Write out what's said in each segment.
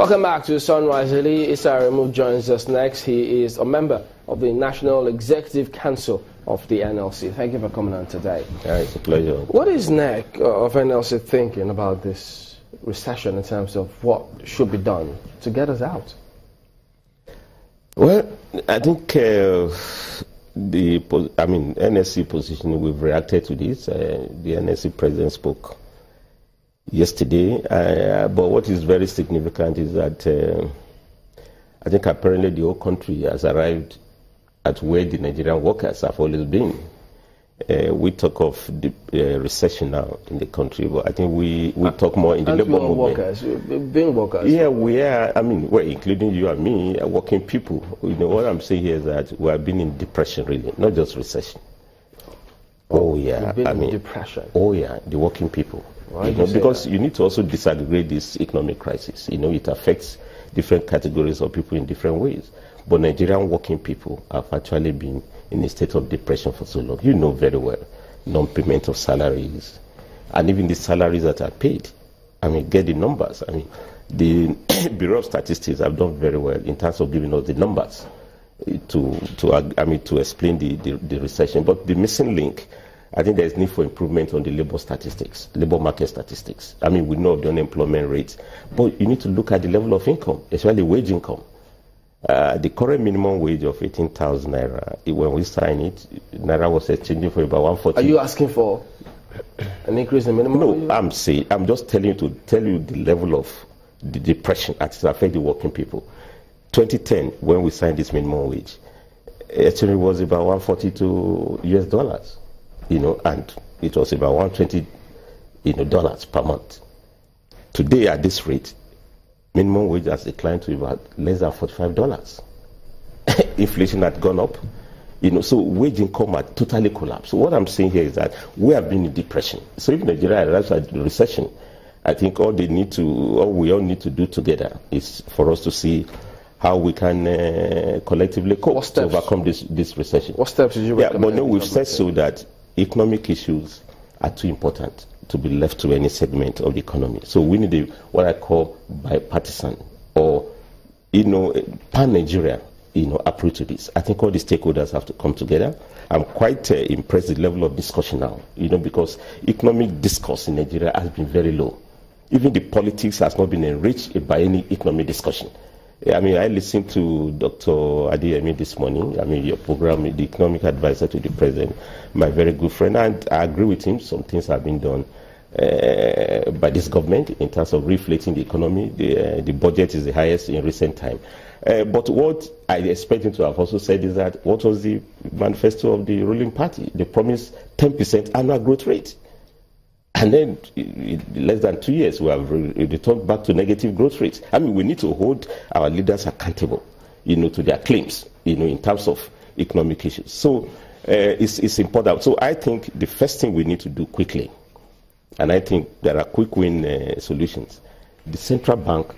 Welcome back to Sunrise. Ali Isaremu joins us next. He is a member of the National Executive Council of the NLC. Thank you for coming on today. Yeah, it's a pleasure. What is NEC of NLC thinking about this recession in terms of what should be done to get us out? Well, I think NLC position, we've reacted to this. The NLC president spoke yesterday, but what is very significant is that I think apparently the whole country has arrived at where the Nigerian workers have always been. We talk of the recession now in the country, but I think we talk more in the labor movement. Workers, being workers. Yeah, we are. I mean, well, including you and me, working people. You know, what I'm saying here is that we have been in depression, really, not just recession. Oh yeah, I mean depression. Oh yeah, the working people. Why you know, because you need to also disaggregate this economic crisis. You know, it affects different categories of people in different ways. But Nigerian working people have actually been in a state of depression for so long. You know very well, non-payment of salaries, and even the salaries that are paid. I mean, get the numbers. I mean, the Bureau of Statistics have done very well in terms of giving us the numbers to explain the recession. But the missing link, I think there is need for improvement on the labor statistics, labor market statistics. I mean, we know the unemployment rates, but you need to look at the level of income, especially wage income. The current minimum wage of 18,000 naira, when we signed it, naira was exchanging for about 140. Are you asking for an increase in minimum wage? No, I'm just telling you to tell you the level of the depression that affects the working people. 2010, when we signed this minimum wage, actually was about 142 US dollars. You know, and it was about $120, dollars per month. Today, at this rate, minimum wage has declined to about less than $45. Inflation had gone up, so wage income had totally collapsed. So what I'm saying here is that we have been in depression. So if Nigeria arrives at recession, I think all we all need to do together is for us to see how we can collectively cope to overcome this recession. What steps did you recommend? Yeah, but no, we've said so that economic issues are too important to be left to any segment of the economy. So we need what I call bipartisan or, pan-Nigeria, approach to this. I think all the stakeholders have to come together. I'm quite impressed with the level of discussion now, because economic discourse in Nigeria has been very low. Even the politics has not been enriched by any economic discussion. I mean, I listened to Dr. Adeyemi this morning. I mean, your program, the economic advisor to the president, my very good friend, and I agree with him. Some things have been done by this government in terms of reflating the economy. The budget is the highest in recent time. But what I expect him to have also said is that what was the manifesto of the ruling party? They promised 10% annual growth rate. And then, in less than 2 years, we have returned back to negative growth rates. I mean, we need to hold our leaders accountable, to their claims, in terms of economic issues. So, it's important. So, I think the first thing we need to do quickly, and I think there are quick win solutions. The Central Bank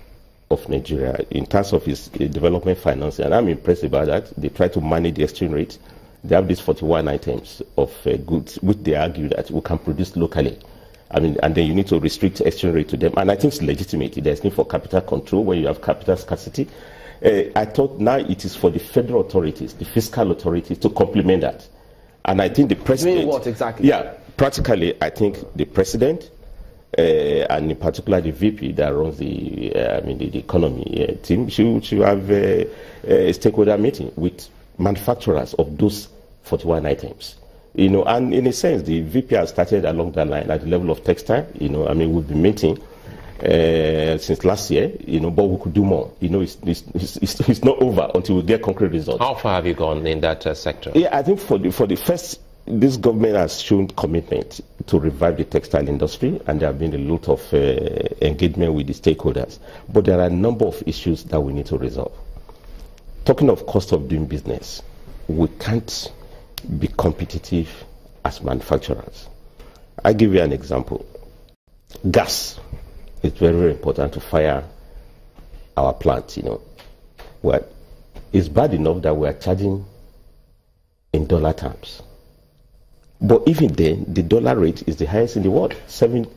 of Nigeria, in terms of its development finance, and I'm impressed about that, they try to manage the exchange rate. They have these 41 items of goods, which they argue that we can produce locally. I mean, and then you need to restrict exchange rate to them. And I think it's legitimate. There's need for capital control when you have capital scarcity. I thought now it is for the federal authorities, the fiscal authorities, to complement that. And I think the president... You mean what exactly? Yeah, practically, I think the president, and in particular the VP that runs the economy team, should have a stakeholder meeting with manufacturers of those 41 items. And in a sense, the VP has started along that line at the level of textile. We've been meeting since last year, but we could do more. It's not over until we get concrete results. How far have you gone in that sector? Yeah, I think for the first, this government has shown commitment to revive the textile industry, and there have been a lot of engagement with the stakeholders. But there are a number of issues that we need to resolve. Talking of cost of doing business, we can't be competitive as manufacturers. I give you an example. Gas is very, very important to fire our plants, Well, it's bad enough that we are charging in dollar terms. But even then, the dollar rate is the highest in the world, $7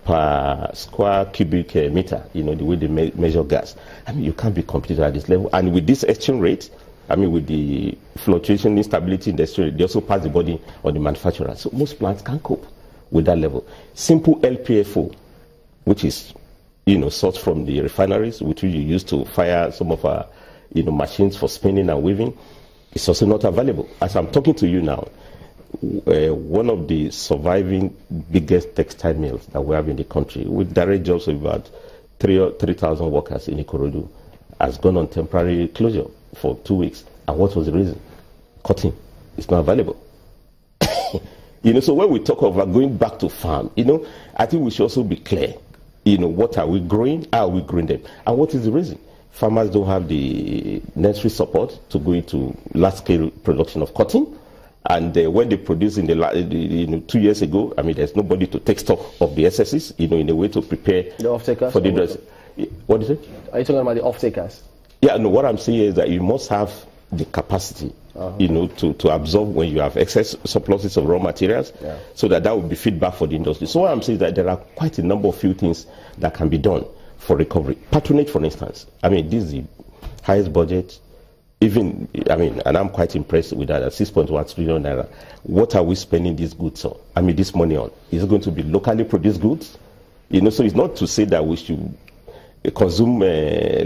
per square cubic meter, the way they measure gas. I mean, you can't be competitive at this level. And with this exchange rate, I mean, with the fluctuation, instability in the exchange rate, they also pass the burden on the manufacturer. So most plants can't cope with that level. Simple LPFO, which is, sourced from the refineries, which we use to fire some of our, machines for spinning and weaving, is also not available. As I'm talking to you now, one of the surviving biggest textile mills that we have in the country, with direct jobs of about 3,000 workers in Ikorodu, has gone on temporary closure for 2 weeks. And what was the reason? Cotton is not available. So when we talk about going back to farm, I think we should also be clear. What are we growing? How are we growing them? And what is the reason? Farmers don't have the necessary support to go into large-scale production of cotton. And when they produce in the 2 years ago, I mean, there's nobody to take stock of the excesses, in a way to prepare the off-takers for the dress. What is it? Are you talking about the off-takers? Yeah, no, what I'm saying is that you must have the capacity, to absorb when you have excess surpluses of raw materials, so that will be feedback for the industry. So what I'm saying is that there are quite a number of few things that can be done for recovery. Patronage, for instance. I mean, this is the highest budget. And I'm quite impressed with that, at 6.1 trillion naira. What are we spending these goods on? I mean, this money on? Is it going to be locally produced goods? So it's not to say that we should consume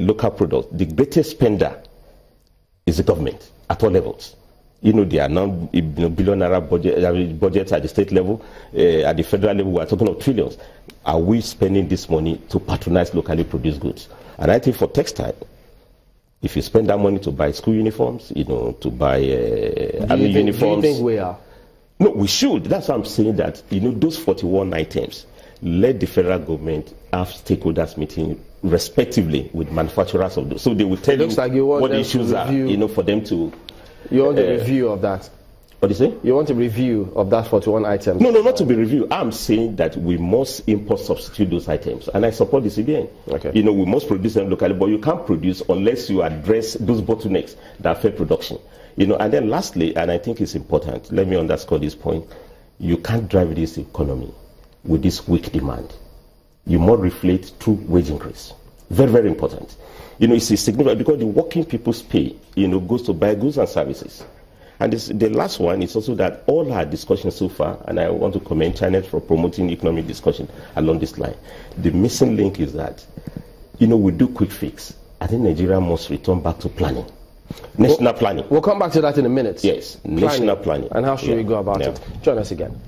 local products. The greatest spender is the government at all levels. They are now billion naira budgets at the state level, at the federal level. We are talking of trillions. Are we spending this money to patronize locally produced goods? And I think for textile, if you spend that money to buy school uniforms, to buy uniforms. Do you think we are? No, we should. That's why I'm saying that, those 41 items, let the federal government have stakeholders meeting respectively with manufacturers of those. So they will tell you what the issues are, for them to... You want a review of that? What do you say? You want a review of that 41 items? No, not to be reviewed. I'm saying that we must import substitute those items. And I support the CBN. Okay. We must produce them locally, but you can't produce unless you address those bottlenecks that affect production. And then lastly, and I think it's important, let me underscore this point, you can't drive this economy with this weak demand. You must reflect through wage increase. Very, very important. It's significant because the working people's pay, goes to buy goods and services. And the last one is also that all our discussions so far, and I want to commend China for promoting economic discussion along this line. The missing link is that, we do quick fix. I think Nigeria must return back to planning. National planning. We'll come back to that in a minute. Yes, national planning. And how should we go about it? Join us again.